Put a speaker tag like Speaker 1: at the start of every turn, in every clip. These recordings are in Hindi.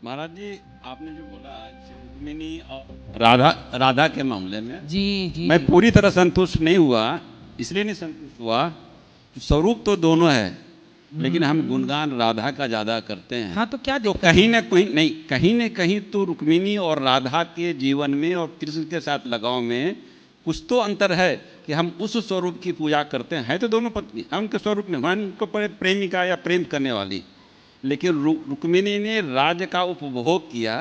Speaker 1: महाराज जी, आपने जो बोला रुक्मिणी और राधा के मामले में
Speaker 2: जी जी
Speaker 1: मैं पूरी तरह संतुष्ट नहीं हुआ। इसलिए नहीं संतुष्ट हुआ, स्वरूप तो दोनों है, लेकिन हम गुणगान राधा का ज्यादा करते हैं।
Speaker 2: हाँ, तो क्या
Speaker 1: तो
Speaker 2: दिक्कत
Speaker 1: कहीं ना कहीं नहीं, कहीं ना कहीं तो रुक्मिणी और राधा के जीवन में और कृष्ण के साथ लगाव में कुछ तो अंतर है कि हम उस स्वरूप की पूजा करते हैं। है तो दोनों पत्नी, हम उनके स्वरूप में मान को प्रेमिका या प्रेम करने वाली, लेकिन रुक्मिणी ने राज का उपभोग किया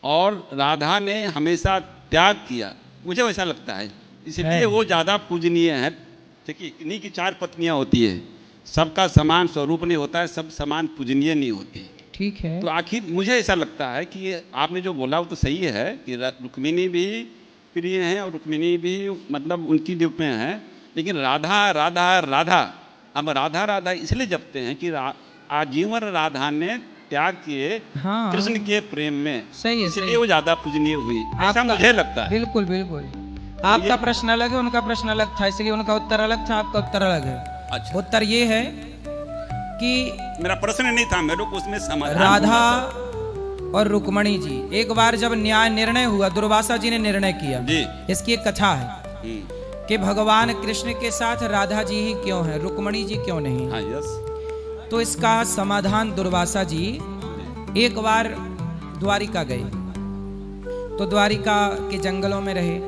Speaker 1: और राधा ने हमेशा त्याग किया। मुझे वैसा लगता है, इसलिए वो ज़्यादा पूजनीय है। ठीक है, इन्हीं की 4 पत्नियां होती है, सबका समान स्वरूप नहीं होता है, सब समान पूजनीय नहीं होती।
Speaker 2: ठीक है।
Speaker 1: तो आखिर मुझे ऐसा लगता है कि आपने जो बोला वो तो सही है कि रुक्मिणी भी प्रिय हैं और रुक्मिणी भी मतलब उनकी रूप में है, लेकिन राधा राधा राधा, हम राधा राधा इसलिए जपते हैं कि आजीवन राधा ने त्याग किए
Speaker 2: हाँ,
Speaker 1: कृष्ण के प्रेम में,
Speaker 2: सही है,
Speaker 1: इसलिए
Speaker 2: सही।
Speaker 1: वो ज्यादा पूजनीय हुई, ऐसा मुझे लगता है।
Speaker 2: बिल्कुल बिल्कुल। आपका प्रश्न अलग है, उनका प्रश्न अलग था, इसलिए उनका उत्तर अलग था, आपका उत्तर अलग है।
Speaker 1: अच्छा,
Speaker 2: उत्तर ये है कि
Speaker 1: मेरा प्रश्न नहीं था, मेरे को उसमें समाधान
Speaker 2: राधा और रुक्मणी जी, एक बार जब न्याय निर्णय हुआ, दुर्वासा जी ने निर्णय किया
Speaker 1: जी।
Speaker 2: इसकी एक कथा है कि भगवान कृष्ण के साथ राधा जी ही क्यों है, रुक्मणी जी क्यों नहीं।
Speaker 1: हाँ, यस।
Speaker 2: तो इसका समाधान दुर्वासा जी एक बार द्वारिका गए, तो द्वारिका के जंगलों में रहे।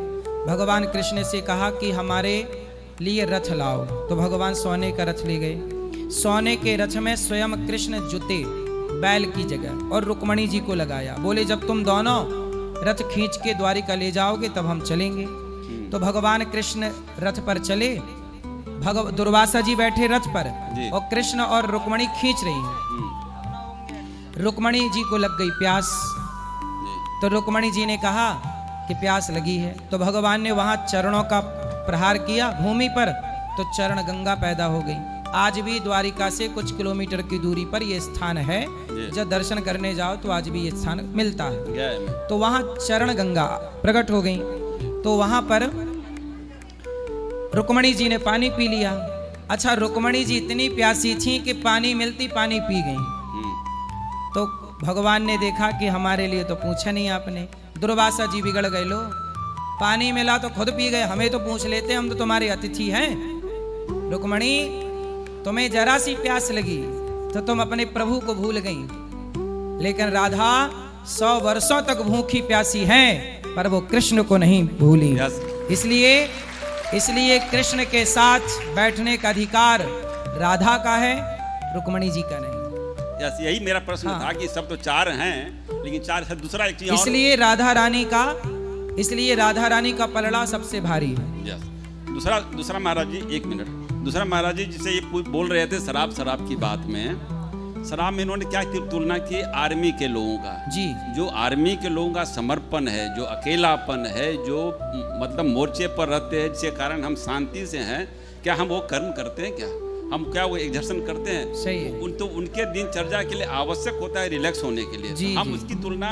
Speaker 2: भगवान कृष्ण से कहा कि हमारे लिए रथ लाओ, तो भगवान सोने का रथ ले गए। सोने के रथ में स्वयं कृष्ण जुते बैल की जगह और रुक्मणी जी को लगाया। बोले जब तुम दोनों रथ खींच के द्वारिका ले जाओगे तब हम चलेंगे। तो भगवान कृष्ण रथ पर चले, दुर्वासा जी बैठे रथ पर और कृष्ण और रुक्मणी खींच रही हैं। रुक्मणी जी को लग गई प्यास, तो रुक्मणी जी ने कहा कि प्यास लगी है, तो भगवान ने वहां चरणों का प्रहार किया भूमि पर, तो चरण गंगा पैदा हो गई। आज भी द्वारिका से कुछ किलोमीटर की दूरी पर यह स्थान है, जब दर्शन करने जाओ तो आज भी ये स्थान मिलता है। तो वहां चरण गंगा प्रकट हो गई, तो वहां पर रुक्मणी जी ने पानी पी लिया। अच्छा, रुक्मणी जी इतनी प्यासी थी कि पानी मिलती पानी पी गई। तो भगवान ने देखा कि हमारे लिए तो पूछा नहीं आपने। दुर्वासा जी बिगड़ गए, लो पानी मिला तो खुद पी गए, हमें तो पूछ लेते, हम तो तुम्हारे अतिथि हैं। रुक्मणी, तुम्हें जरा सी प्यास लगी तो तुम अपने प्रभु को भूल गई, लेकिन राधा 100 वर्षों तक भूखी प्यासी हैं, पर वो कृष्ण को नहीं भूली। इसलिए कृष्ण के साथ बैठने का अधिकार राधा का है, रुक्मणी जी का नहीं।
Speaker 1: यही मेरा प्रश्न था कि सब तो 4 हैं, लेकिन 4 से दूसरा एक चीज,
Speaker 2: इसलिए राधा रानी का पलड़ा सबसे भारी है।
Speaker 1: दूसरा महाराज जी, 1 मिनट। दूसरा महाराज जी, जिसे ये बोल रहे थे शराब की बात में, शराब में इन्होंने क्या तुलना की, आर्मी के लोगों का
Speaker 2: जी, जो
Speaker 1: आर्मी के लोगों का समर्पण है, जो अकेलापन है, जो मतलब मोर्चे पर रहते हैं, जिसके कारण हम शांति से हैं। क्या हम वो कर्म करते हैं? क्या वो एक्सर्शन करते हैं?
Speaker 2: सही है।
Speaker 1: तो उनके दिनचर्या के लिए आवश्यक होता है रिलैक्स होने के लिए।
Speaker 2: जी,
Speaker 1: हम
Speaker 2: जी,
Speaker 1: उसकी तुलना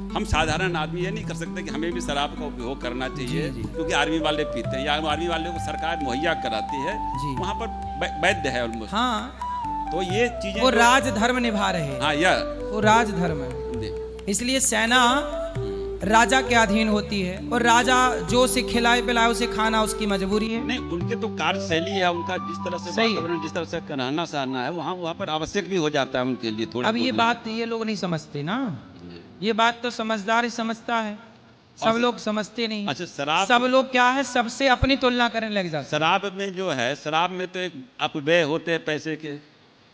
Speaker 1: हम साधारण आदमी ये नहीं कर सकते कि हमें भी शराब का उपयोग करना चाहिए, क्योंकि आर्मी वाले पीते हैं या आर्मी वाले को सरकार मुहैया कराती है, वहाँ पर वैध है ऑलमोस्ट।
Speaker 2: हाँ,
Speaker 1: तो ये चीजें
Speaker 2: वो राजधर्म निभा रहे हैं।
Speaker 1: हाँ,
Speaker 2: वो राजधर्म है, इसलिए सेना राजा के अधीन होती है, और राजा जो उसे खिलाए पिलाए उसे खाना उसकी मजबूरी है।
Speaker 1: नहीं, उनके तो कार्यशैली है, उनका जिस तरह से वातावरण, जिस तरह से रहना सहना है, वहाँ पर आवश्यक भी हो जाता है उनके लिए थोड़ा।
Speaker 2: अब ये बात ये लोग नहीं समझते ना, ये बात तो समझदार ही समझता है, सब लोग समझते नहीं।
Speaker 1: अच्छा, शराब,
Speaker 2: सब लोग क्या है, सबसे अपनी तुलना करने लग जाते।
Speaker 1: शराब में जो है, शराब में तो एक अपव्यय होते हैं पैसे के,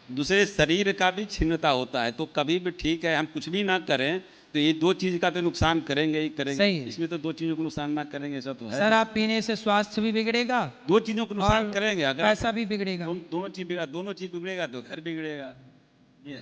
Speaker 1: दूसरे शरीर का भी छीनता होता है। तो कभी भी ठीक है हम कुछ भी ना करें तो ये 2 चीज का तो नुकसान करेंगे ही करेंगे। इसमें तो 2 चीजों को नुकसान ना करेंगे, ऐसा तो है।
Speaker 2: शराब पीने से स्वास्थ्य भी बिगड़ेगा,
Speaker 1: 2 चीजों को नुकसान करेंगे, अगर
Speaker 2: पैसा भी बिगड़ेगा,
Speaker 1: दोनों चीज बिगड़ेगा तो घर बिगड़ेगा। ये